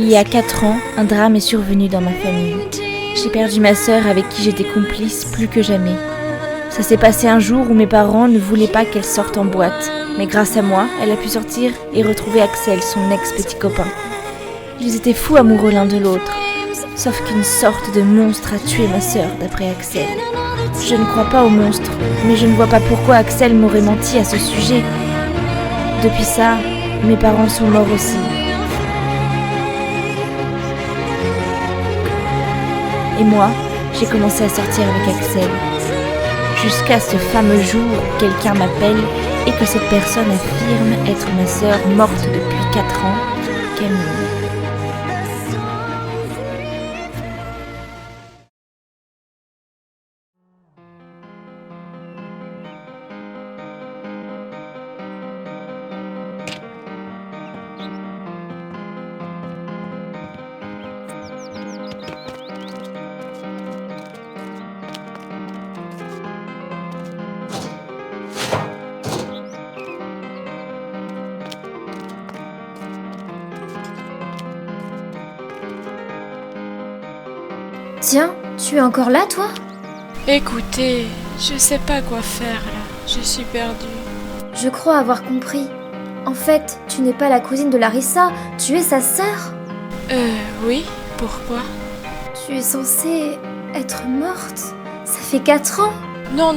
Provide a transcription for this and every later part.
Il y a 4 ans, un drame est survenu dans ma famille. J'ai perdu ma sœur avec qui j'étais complice plus que jamais. Ça s'est passé un jour où mes parents ne voulaient pas qu'elle sorte en boîte. Mais grâce à moi, elle a pu sortir et retrouver Axel, son ex-petit copain. Ils étaient fous amoureux l'un de l'autre. Sauf qu'une sorte de monstre a tué ma sœur, d'après Axel. Je ne crois pas au monstre, mais je ne vois pas pourquoi Axel m'aurait menti à ce sujet. Depuis ça, mes parents sont morts aussi. Et moi, j'ai commencé à sortir avec Axel. Jusqu'à ce fameux jour où quelqu'un m'appelle et que cette personne affirme être ma sœur morte depuis 4 ans, Camille. Tiens, tu es encore là, toi ? Écoutez, je sais pas quoi faire là, je suis perdue. Je crois avoir compris. En fait, tu n'es pas la cousine de Larissa, tu es sa sœur. Oui, pourquoi ? Tu es censée être morte. Ça fait 4 ans. Non,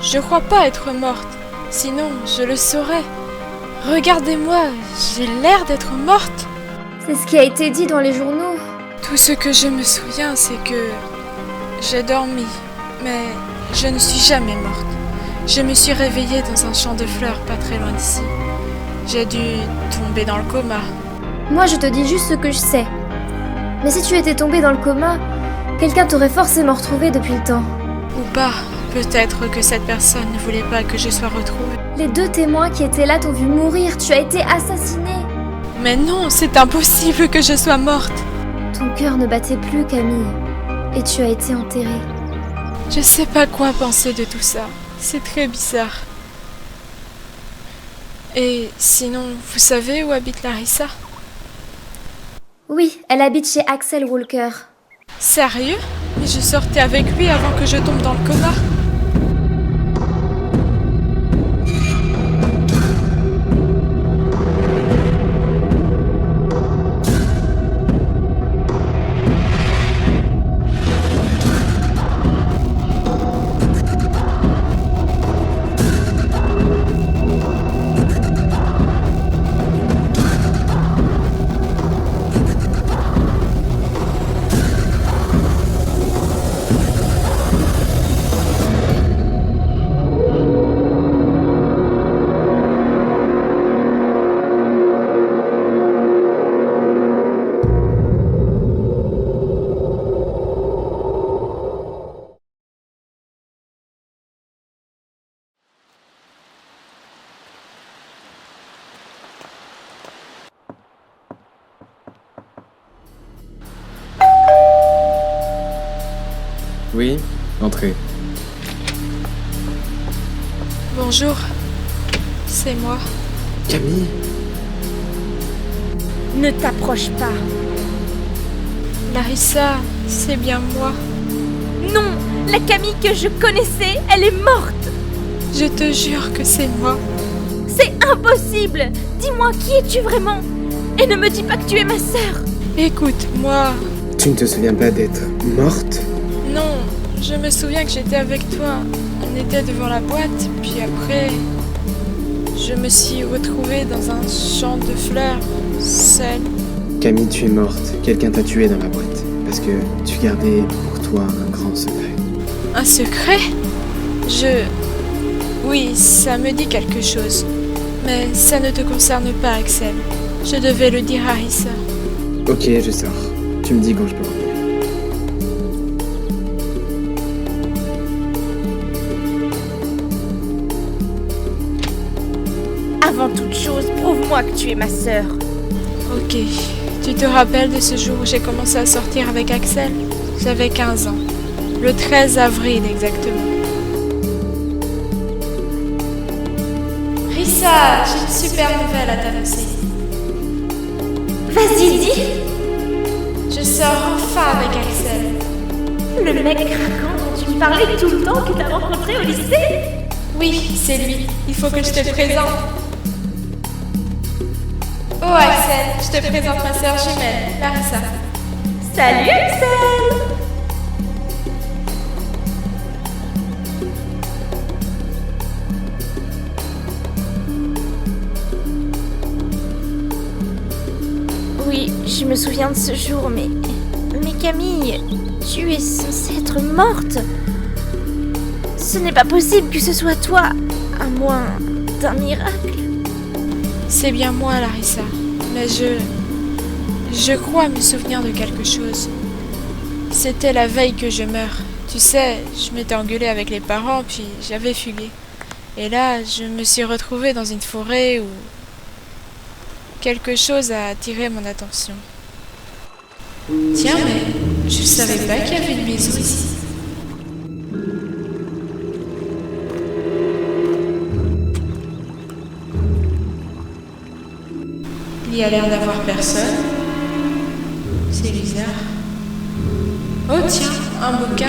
je crois pas être morte. Sinon, je le saurais. Regardez-moi, j'ai l'air d'être morte. C'est ce qui a été dit dans les journaux. Tout ce que je me souviens, c'est que j'ai dormi, mais je ne suis jamais morte. Je me suis réveillée dans un champ de fleurs pas très loin d'ici. J'ai dû tomber dans le coma. Moi, je te dis juste ce que je sais. Mais si tu étais tombée dans le coma, quelqu'un t'aurait forcément retrouvée depuis le temps. Ou pas, peut-être que cette personne ne voulait pas que je sois retrouvée. Les 2 témoins qui étaient là t'ont vu mourir, tu as été assassinée. Mais non, c'est impossible que je sois morte. Ton cœur ne battait plus, Camille, et tu as été enterrée. Je sais pas quoi penser de tout ça. C'est très bizarre. Et sinon, vous savez où habite Larissa ? Oui, elle habite chez Axel Walker. Sérieux ? Mais je sortais avec lui avant que je tombe dans le coma. Oui, entrez. Bonjour, c'est moi. Camille ? Ne t'approche pas. Larissa, c'est bien moi. Non, la Camille que je connaissais, elle est morte. Je te jure que c'est moi. C'est impossible. Dis-moi, qui es-tu vraiment ? Et ne me dis pas que tu es ma sœur. Écoute, moi... Tu ne te souviens pas d'être morte ? Non, je me souviens que j'étais avec toi. On était devant la boîte, puis après... Je me suis retrouvée dans un champ de fleurs, seule. Camille, tu es morte. Quelqu'un t'a tuée dans la boîte. Parce que tu gardais pour toi un grand secret. Un secret ? Oui, ça me dit quelque chose. Mais ça ne te concerne pas, Axel. Je devais le dire à Larissa. Ok, je sors. Tu me dis quand je peux revenir. Avant toute chose, prouve-moi que tu es ma sœur. Ok. Tu te rappelles de ce jour où j'ai commencé à sortir avec Axel ? J'avais 15 ans. Le 13 avril exactement. Rissa, j'ai une super nouvelle à t'annoncer. Vas-y, dis. Je sors enfin avec Axel. Le mec craquant dont tu me parlais tout le temps que t'as rencontré au lycée? Oui, c'est lui. Il faut que je te le présente. Oh Axel, je te présente ma sœur jumelle, Larissa. Salut Axel! Oui, je me souviens de ce jour, mais Camille, tu es censée être morte. Ce n'est pas possible que ce soit toi, à moins d'un miracle. C'est bien moi, Larissa, mais je crois me souvenir de quelque chose. C'était la veille que je meurs. Tu sais, je m'étais engueulée avec les parents, puis j'avais fugué. Et là, je me suis retrouvée dans une forêt où quelque chose a attiré mon attention. Tiens, mais je savais pas qu'il y avait une maison ici. Il y a l'air d'avoir personne. C'est bizarre. Oh tiens, un bouquin.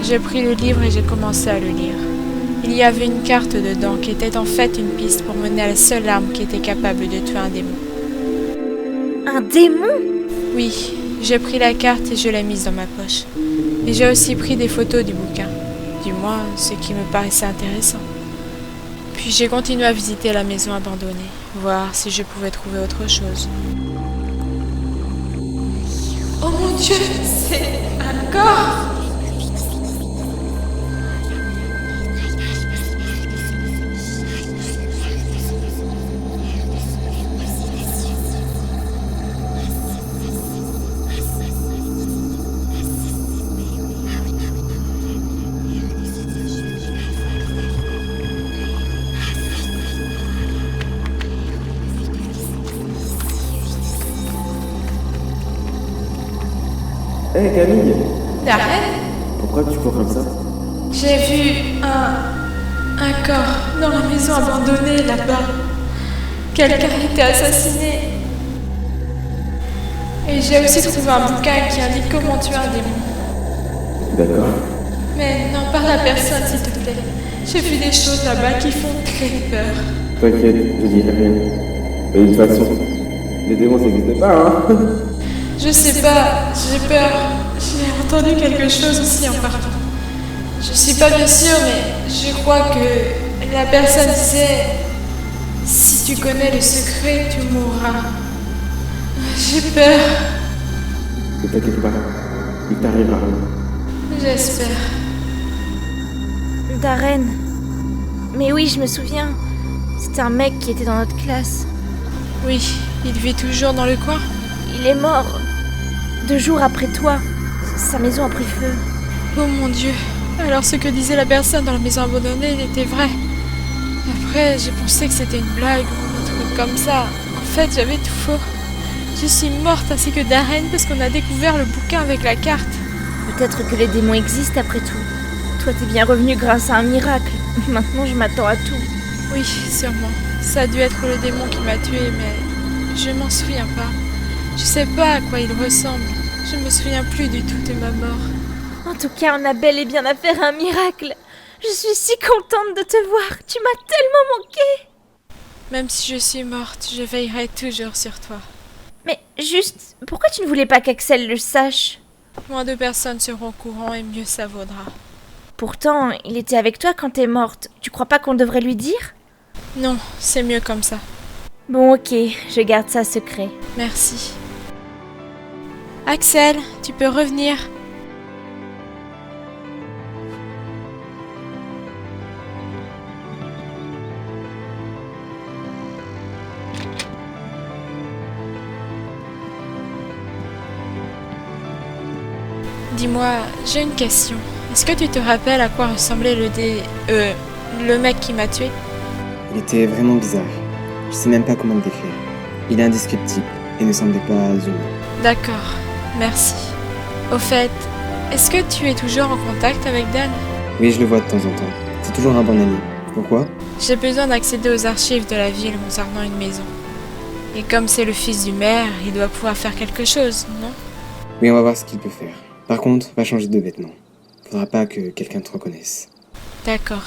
J'ai pris le livre et j'ai commencé à le lire. Il y avait une carte dedans qui était en fait une piste pour mener à la seule arme qui était capable de tuer un démon. Un démon? Oui, j'ai pris la carte et je l'ai mise dans ma poche. Et j'ai aussi pris des photos du bouquin, du moins ce qui me paraissait intéressant. Puis j'ai continué à visiter la maison abandonnée, voir si je pouvais trouver autre chose. Oh mon Dieu, c'est un corps! Hé Camille, Darren, pourquoi tu cours comme ça? j'ai vu un corps dans la maison abandonnée là-bas. Quelqu'un a été assassiné. Et j'ai aussi trouvé un bouquin qui indique comment tuer un démon. D'accord. Mais n'en parle à personne s'il te plaît. J'ai vu des choses là-bas qui font très peur. T'inquiète, je dirai rien. Mais de toute façon, les démons ça n'existait pas, hein? Je sais pas, j'ai peur. J'ai entendu quelque chose aussi en partant. Je suis pas bien sûre, mais je crois que la personne disait si tu connais le secret, tu mourras. J'ai peur. Ne t'inquiète pas, il t'arrivera rien. J'espère. Darren. Mais oui, je me souviens. C'était un mec qui était dans notre classe. Oui, il vit toujours dans le coin. Il est mort. 2 jours après toi. Sa maison a pris feu. Oh mon Dieu. Alors ce que disait la personne dans la maison abandonnée était vrai. Après, j'ai pensé que c'était une blague ou un truc comme ça. En fait, j'avais tout faux. Je suis morte ainsi que Darren parce qu'on a découvert le bouquin avec la carte. Peut-être que les démons existent après tout. Toi, t'es bien revenu grâce à un miracle. Maintenant, je m'attends à tout. Oui, sûrement. Ça a dû être le démon qui m'a tuée, mais je m'en souviens pas. Je sais pas à quoi il ressemble. Je me souviens plus du tout de ma mort. En tout cas, on a bel et bien affaire à un miracle. Je suis si contente de te voir. Tu m'as tellement manqué. Même si je suis morte, je veillerai toujours sur toi. Mais juste, pourquoi tu ne voulais pas qu'Axel le sache? Moins de personnes seront au courant et mieux ça vaudra. Pourtant, il était avec toi quand t'es morte. Tu crois pas qu'on devrait lui dire? Non, c'est mieux comme ça. Bon, ok, je garde ça secret. Merci. Axel, tu peux revenir. Dis-moi, j'ai une question. Est-ce que tu te rappelles à quoi ressemblait le mec qui m'a tué? Il était vraiment bizarre. Je sais même pas comment le décrire. Il est indescriptible et ne semblait pas humain. D'accord, merci. Au fait, est-ce que tu es toujours en contact avec Dan? Oui, je le vois de temps en temps. C'est toujours un bon ami. Pourquoi? J'ai besoin d'accéder aux archives de la ville concernant une maison. Et comme c'est le fils du maire, il doit pouvoir faire quelque chose, non? Oui, on va voir ce qu'il peut faire. Par contre, va changer de vêtements. Faudra pas que quelqu'un te reconnaisse. D'accord.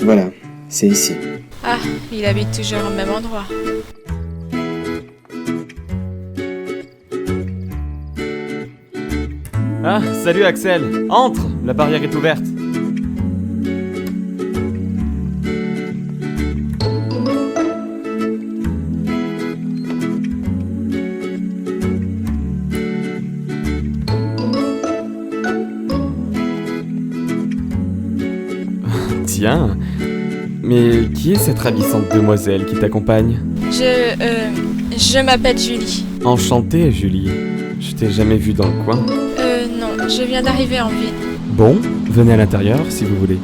Voilà, c'est ici. Ah, il habite toujours au même endroit. Ah, salut Axel. Entre, la barrière est ouverte. Tiens, mais qui est cette ravissante demoiselle qui t'accompagne? Je m'appelle Julie. Enchantée, Julie. Je t'ai jamais vue dans le coin. Non, je viens d'arriver en ville. Bon, venez à l'intérieur si vous voulez.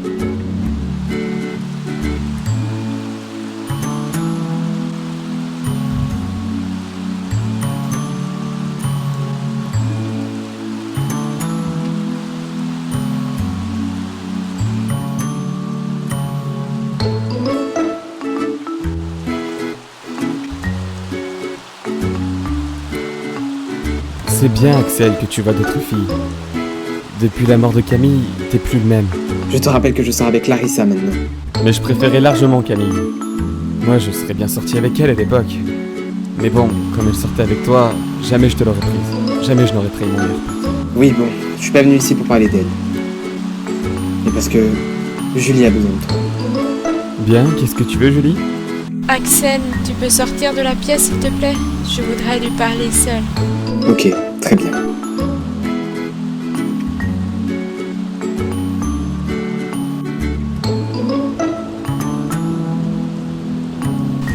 C'est bien, Axel, que tu vois d'autres filles. Depuis la mort de Camille, t'es plus le même. Je te rappelle que je sors avec Larissa maintenant. Mais je préférais largement Camille. Moi, je serais bien sorti avec elle à l'époque. Mais bon, comme elle sortait avec toi, jamais je te l'aurais prise. Jamais je n'aurais trahi mon meilleur pote. Oui, bon, je suis pas venu ici pour parler d'elle. Mais parce que Julie a besoin de toi. Bien, qu'est-ce que tu veux, Julie? Axel, tu peux sortir de la pièce, s'il te plaît? Je voudrais lui parler seule. Ok, très bien.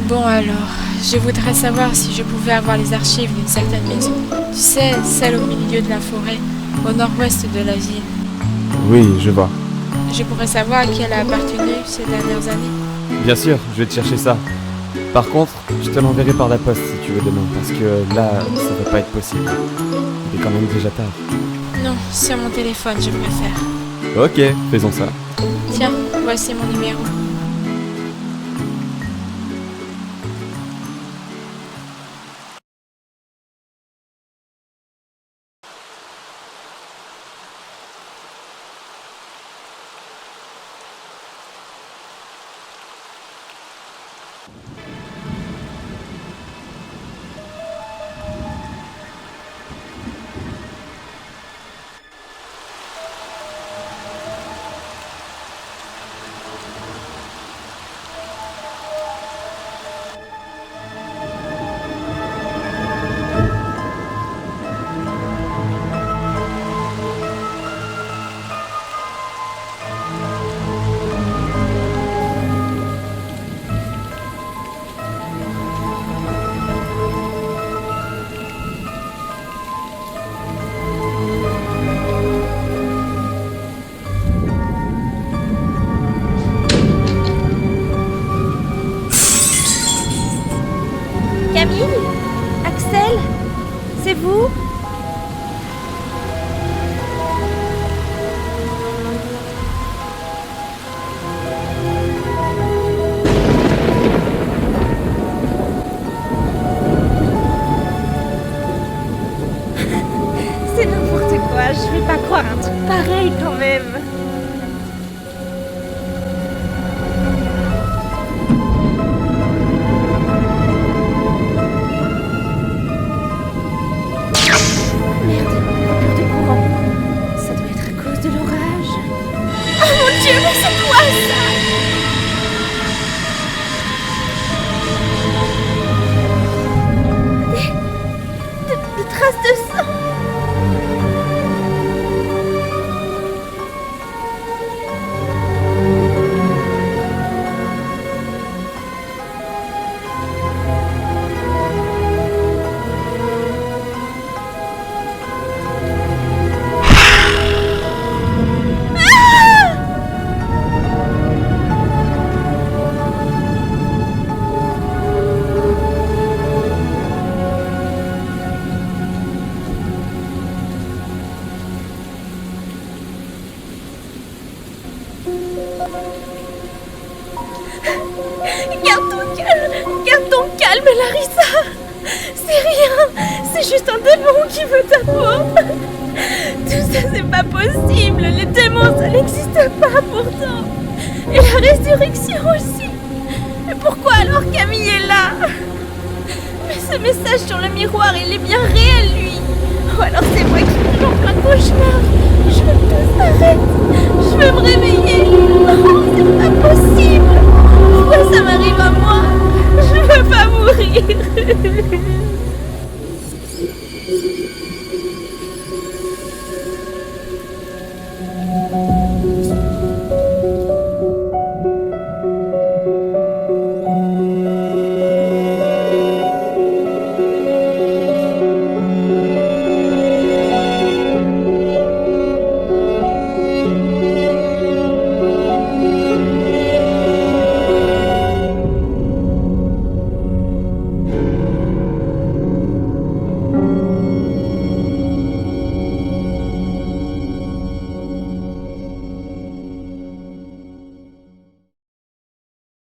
Bon alors, je voudrais savoir si je pouvais avoir les archives d'une certaine maison. Tu sais, celle au milieu de la forêt, au nord-ouest de la ville. Oui, je vois. Je pourrais savoir à qui elle a appartenu ces dernières années. Bien sûr, je vais te chercher ça. Par contre, je te l'enverrai par la poste si tu veux demain, parce que là, ça va pas être possible. Il est quand même déjà tard. Non, sur mon téléphone, je préfère. Ok, faisons ça. Tiens, voici mon numéro. Camille? Axel? C'est vous? C'est n'importe quoi, je vais pas croire un truc pareil quand même. Merde, coupure de courant. Ça doit être à cause de l'orage. Oh mon Dieu, mais c'est quoi ça? Des traces de sang. Garde ton calme, Larissa. C'est rien, c'est juste un démon qui veut ta peau. Tout ça, c'est pas possible. Les démons, ça n'existe pas pourtant. Et la résurrection aussi. Mais pourquoi alors Camille est là? Mais ce message sur le miroir, il est bien réel, lui. Ou alors c'est moi qui suis en plein cauchemar. Je veux que tout s'arrête. Je veux me réveiller. Oh, c'est pas possible. Pourquoi ça m'arrive à moi? Je veux pas mourir.